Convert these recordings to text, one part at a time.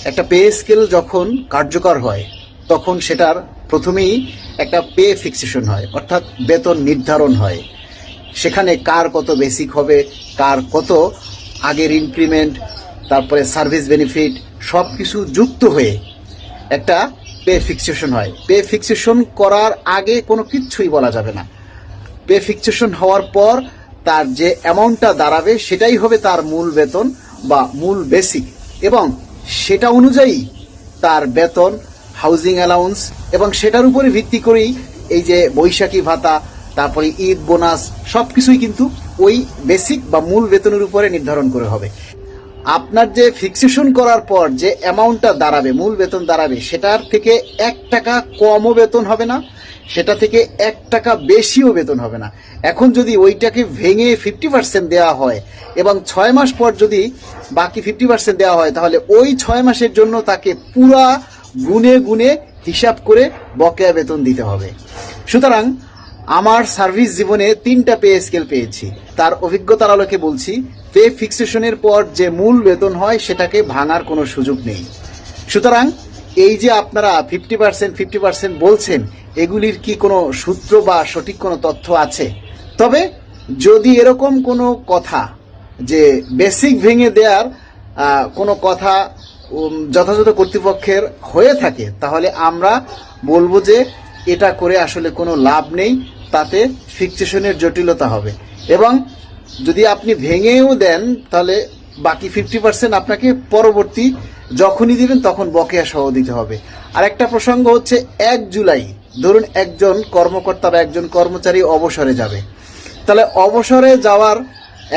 একটা pay scale যখন কার্যকর হয় তখন সেটার প্রথমেই একটা পে ফিক্সেশন হয়, অর্থাৎ বেতন নির্ধারণ হয়। সেখানে কার কত বেসিক হবে, কার কত আগের ইনক্রিমেন্ট, তারপরে সার্ভিস বেনিফিট সব কিছু যুক্ত হয়ে একটা পে ফিক্সেশন হয়। পে ফিক্সেশন করার আগে কোনো কিচ্ছুই বলা যাবে না। পে ফিক্সেশন হওয়ার পর তার যে অ্যামাউন্টটা দাঁড়াবে সেটাই হবে তার মূল বেতন বা মূল বেসিক, এবং সেটা অনুযায়ী তার বেতন, হাউজিং অ্যালাউন্স, এবং সেটার উপরে ভিত্তি করেই এই যে বৈশাখী ভাতা, তারপরে ঈদ বোনাস সব কিছুই কিন্তু ওই বেসিক বা মূল বেতনের উপরে নির্ধারণ করে হবে। আপনার যে ফিক্সেশন করার পর যে অ্যামাউন্টটা দাঁড়াবে, মূল বেতন দাঁড়াবে, সেটার থেকে 1 টাকা কমও বেতন হবে না, সেটা থেকে 1 টাকা বেশিও বেতন হবে না। এখন যদি ওইটাকে ভেঙে 50% দেওয়া হয় এবং 6 মাস পর যদি বাকি 50% দেওয়া হয়, তাহলে ওই 6 মাসের জন্য তাকে পুরা গুনে গুনে হিসাব করে বকেয়া বেতন দিতে হবে। সুতরাং আমার সার্ভিস জীবনে 3টা পে স্কেল পেয়েছি। তার অভিজ্ঞতার আলোকে বলছি, পে ফিক্সেশনের পর যে মূল বেতন হয় সেটাকে ভাঙার কোনো সুযোগ নেই। সুতরাং এই যে আপনারা 50% বলছেন, এগুলির কি কোনো সূত্র বা সঠিক কোনো তথ্য আছে? তবে যদি এরকম কোনো কথা যে বেসিক ভেঙে দেওয়ার কোনো কথা যথাযথ কর্তৃপক্ষের হয়ে থাকে, তাহলে আমরা বলবো যে এটা করে আসলে কোনো লাভ নেই, তাতে ফিক্সেশনের জটিলতা হবে। এবং যদি আপনি ভেঙেও দেন তাহলে বাকি 50% আপনাকে পরবর্তী যখনই দিবেন তখন বকেয়া সহ দিতে হবে। আর একটা প্রসঙ্গ হচ্ছে, 1 জুলাই ধরুন একজন কর্মকর্তা বা একজন কর্মচারী অবসরে যাবে, তাহলে অবসরে যাওয়ার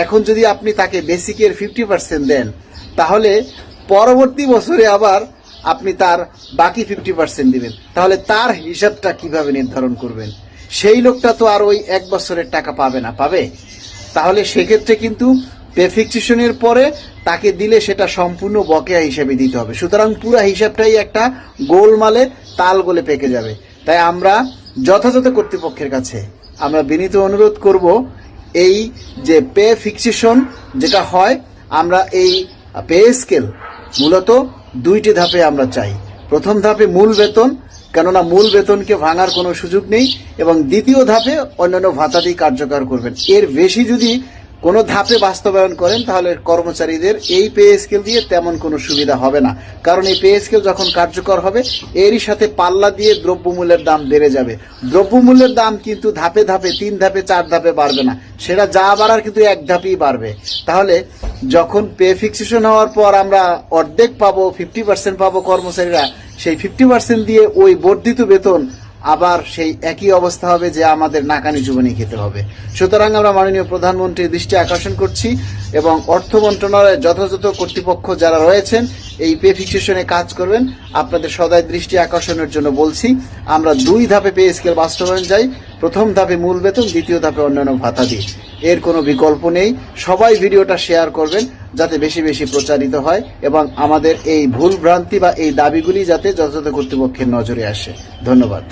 এখন যদি আপনি তাকে বেসিকের 50% দেন, তাহলে পরবর্তী বছরে আবার আপনি তার বাকি 50% দিবেন, তাহলে তার হিসাবটা কিভাবে নির্ধারণ করবেন? সেই লোকটা তো আর ওই 1 বছরের টাকা পাবে না, পাবে? তাহলে সেক্ষেত্রে কিন্তু পে ফিক্সেশনের পরে তাকে দিলে সেটা সম্পূর্ণ বকেয়া হিসেবে দিতে হবে। সুতরাং পুরো হিসাবটাই একটা গোলমালে তাল গোলে পেকে যাবে। তাই আমরা যথাযথ কর্তৃপক্ষের কাছে আমরা বিনীত অনুরোধ করব, এই যে পে ফিক্সেশন যেটা হয়, আমরা এই পে স্কেল মূলত 2টি ধাপে আমরা চাই। প্রথম ধাপে মূল বেতন, কেননা মূল বেতনকে ভাঙার কোনো সুযোগ নেই, এবং দ্বিতীয় ধাপে অন্যান্য ভাতাদি কার্যকর করবেন। এর বেশি যদি কোনো ধাপে বাস্তবায়ন করেন তাহলে কর্মচারীদের এই পে স্কেল দিয়ে তেমন কোনো সুবিধা হবে না, কারণ এই পে স্কেল যখন কার্যকর হবে এরই সাথে পাল্লা দিয়ে দ্রব্যমূল্যের দাম বেড়ে যাবে। দ্রব্যমূল্যের দাম কিন্তু ধাপে ধাপে 3 ধাপে 4 ধাপে বাড়বে না, সেটা যা বাড়ার কিন্তু 1 ধাপেই বাড়বে। তাহলে যখন পে ফিক্সেশন হওয়ার পর আমরা অর্ধেক পাবো, 50% পাবো কর্মচারীরা, সেই 50% দিয়ে ওই বর্ধিত বেতন আবার সেই একই অবস্থা হবে যে আমাদের নাকানি চুবানি খেতে হবে। সুতরাং আমরা মাননীয় প্রধানমন্ত্রীর দৃষ্টি আকর্ষণ করছি এবং অর্থ মন্ত্রণালয়ের যথাযথ কর্তৃপক্ষ যারা রয়েছেন এই পে ফিক্সেশনে কাজ করবেন, আপনাদের সদয় দৃষ্টি আকর্ষণের জন্য বলছি, আমরা 2 ধাপে পে স্কেল বাস্তবায়ন চাই। প্রথম ধাপে মূল বেতন, দ্বিতীয় ধাপে অন্যান্য ভাতা দিয়ে, এর কোনো বিকল্প নেই। সবাই ভিডিওটা শেয়ার করবেন যাতে বেশি বেশি প্রচারিত হয় এবং আমাদের এই ভুল ভ্রান্তি বা এই দাবিগুলি যাতে যথাযথ কর্তৃপক্ষের নজরে আসে। ধন্যবাদ।